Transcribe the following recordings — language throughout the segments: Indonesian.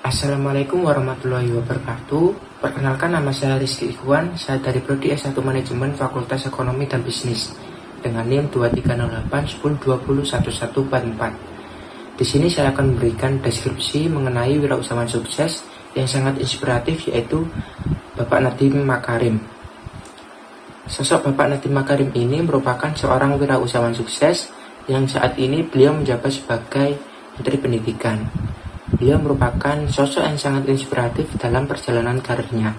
Assalamualaikum warahmatullahi wabarakatuh. Perkenalkan, nama saya Rizky Ikhwan. Saya dari Prodi S1 Manajemen Fakultas Ekonomi dan Bisnis dengan NIM 230810201144. Di sini saya akan memberikan deskripsi mengenai wirausahawan sukses yang sangat inspiratif, yaitu Bapak Nadiem Makarim. Sosok Bapak Nadiem Makarim ini merupakan seorang wirausahawan sukses yang saat ini beliau menjabat sebagai Menteri Pendidikan. Beliau merupakan sosok yang sangat inspiratif dalam perjalanan karirnya.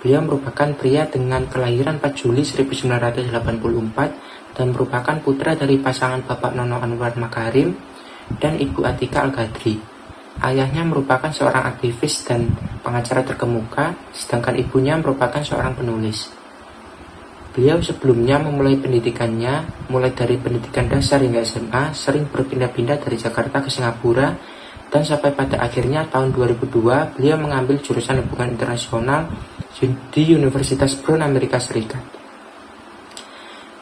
Beliau merupakan pria dengan kelahiran 4 Juli 1984 dan merupakan putra dari pasangan Bapak Nono Anwar Makarim dan Ibu Atika Al-Ghadri. Ayahnya merupakan seorang aktivis dan pengacara terkemuka, sedangkan ibunya merupakan seorang penulis. Beliau sebelumnya memulai pendidikannya, mulai dari pendidikan dasar hingga SMA, sering berpindah-pindah dari Jakarta ke Singapura, dan sampai pada akhirnya tahun 2002 beliau mengambil jurusan hubungan internasional di Universitas Brown, Amerika Serikat.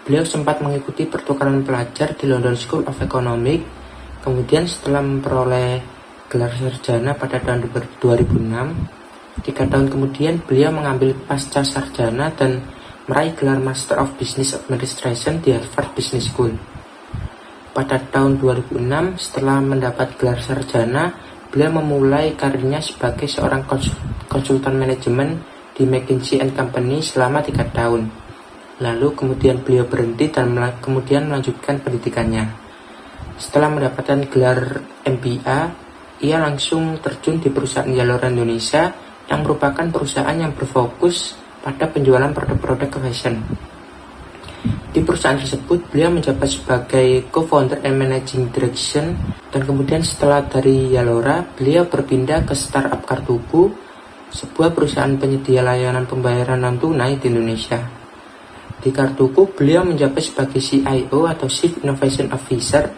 Beliau sempat mengikuti pertukaran pelajar di London School of Economics. Kemudian setelah memperoleh gelar sarjana pada tahun 2006, 3 tahun kemudian beliau mengambil pasca sarjana dan meraih gelar Master of Business Administration di Harvard Business School. Pada tahun 2006, setelah mendapat gelar sarjana, beliau memulai karirnya sebagai seorang konsultan manajemen di McKinsey & Company selama 3 tahun. Lalu kemudian beliau berhenti dan kemudian melanjutkan pendidikannya. Setelah mendapatkan gelar MBA, ia langsung terjun di perusahaan Zalora Indonesia yang merupakan perusahaan yang berfokus pada penjualan produk-produk fashion. Di perusahaan tersebut, beliau menjabat sebagai co-founder and managing director, dan kemudian setelah dari Zalora, beliau berpindah ke startup Kartuku, sebuah perusahaan penyedia layanan pembayaran non-tunai di Indonesia. Di Kartuku, beliau menjabat sebagai CIO atau Chief Innovation Officer,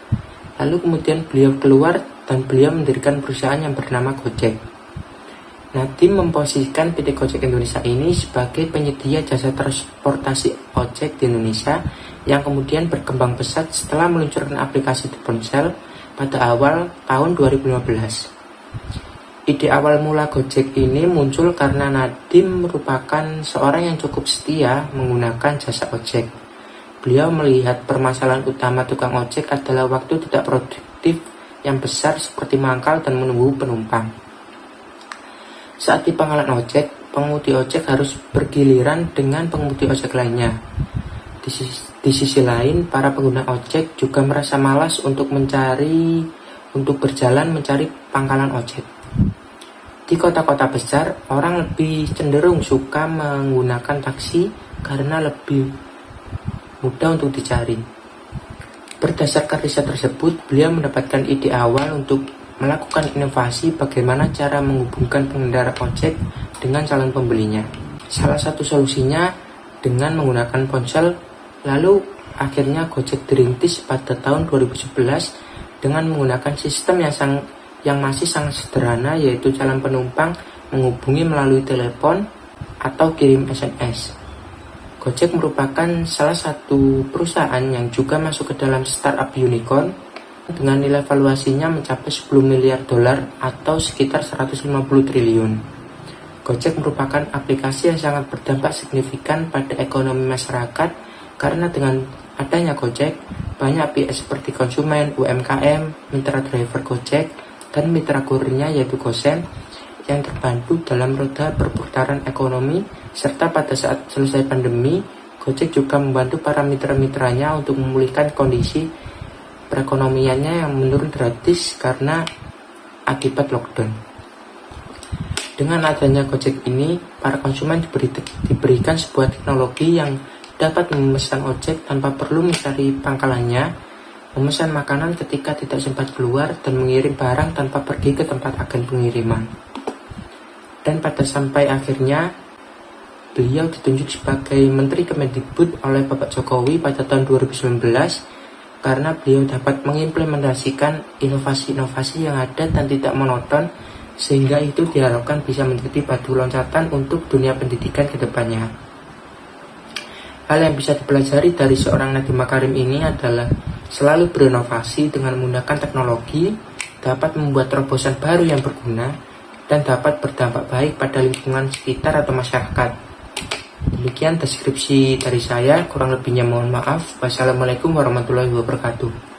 lalu kemudian beliau keluar dan beliau mendirikan perusahaan yang bernama Gojek. Nadiem memposisikan PT Gojek Indonesia ini sebagai penyedia jasa transportasi ojek di Indonesia yang kemudian berkembang pesat setelah meluncurkan aplikasi di ponsel pada awal tahun 2015. Ide awal mula Gojek ini muncul karena Nadiem merupakan seorang yang cukup setia menggunakan jasa ojek. Beliau melihat permasalahan utama tukang ojek adalah waktu tidak produktif yang besar seperti mangkal dan menunggu penumpang. Saat di pangkalan ojek, pengemudi ojek harus bergiliran dengan pengemudi ojek lainnya. Di sisi lain, para pengguna ojek juga merasa malas untuk berjalan mencari pangkalan ojek. Di kota-kota besar, orang lebih cenderung suka menggunakan taksi karena lebih mudah untuk dicari. Berdasarkan riset tersebut, beliau mendapatkan ide awal untuk melakukan inovasi bagaimana cara menghubungkan pengendara ojek dengan calon pembelinya. Salah satu solusinya dengan menggunakan ponsel, lalu akhirnya Gojek dirintis pada tahun 2011 dengan menggunakan sistem yang masih sangat sederhana, yaitu calon penumpang menghubungi melalui telepon atau kirim SMS. Gojek merupakan salah satu perusahaan yang juga masuk ke dalam startup unicorn dengan nilai valuasinya mencapai 10 miliar dolar atau sekitar 150 triliun. Gojek merupakan aplikasi yang sangat berdampak signifikan pada ekonomi masyarakat karena dengan adanya Gojek, banyak pihak seperti konsumen, UMKM, mitra driver Gojek, dan mitra kurirnya yaitu Gosen yang terbantu dalam roda perputaran ekonomi, serta pada saat selesai pandemi, Gojek juga membantu para mitra-mitranya untuk memulihkan kondisi perekonomiannya yang menurun drastis karena akibat lockdown. Dengan adanya Gojek ini, para konsumen diberikan sebuah teknologi yang dapat memesan ojek tanpa perlu mencari pangkalannya, memesan makanan ketika tidak sempat keluar, dan mengirim barang tanpa pergi ke tempat agen pengiriman. Dan pada sampai akhirnya, beliau ditunjuk sebagai Menteri Kemendikbud oleh Bapak Jokowi pada tahun 2019 karena beliau dapat mengimplementasikan inovasi-inovasi yang ada dan tidak monoton, sehingga itu diharapkan bisa menjadi batu loncatan untuk dunia pendidikan ke depannya. Hal yang bisa dipelajari dari seorang Nadiem Makarim ini adalah selalu berinovasi dengan menggunakan teknologi, dapat membuat terobosan baru yang berguna, dan dapat berdampak baik pada lingkungan sekitar atau masyarakat. Demikian deskripsi dari saya, kurang lebihnya mohon maaf. Wassalamualaikum warahmatullahi wabarakatuh.